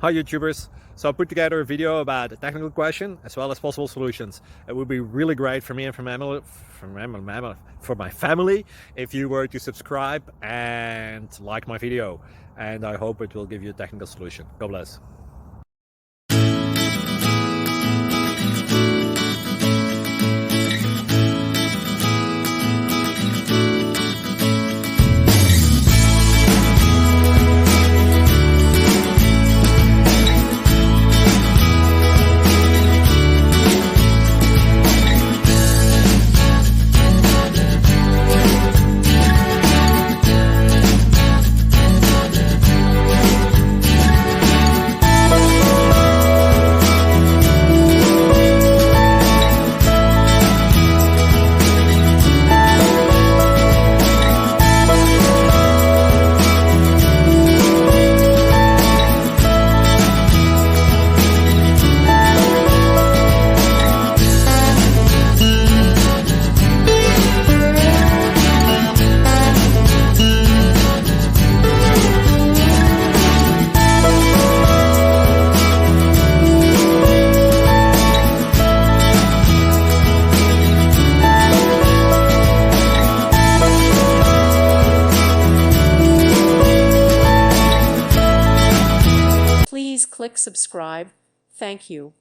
Hi YouTubers. So I put together a video about a technical question as well as possible solutions. It would be really great for me and for my family if you were to subscribe and like my video. And I hope it will give you a technical solution. God bless. Please click subscribe. Thank you.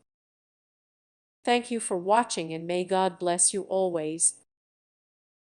Thank you for watching and may God bless you always.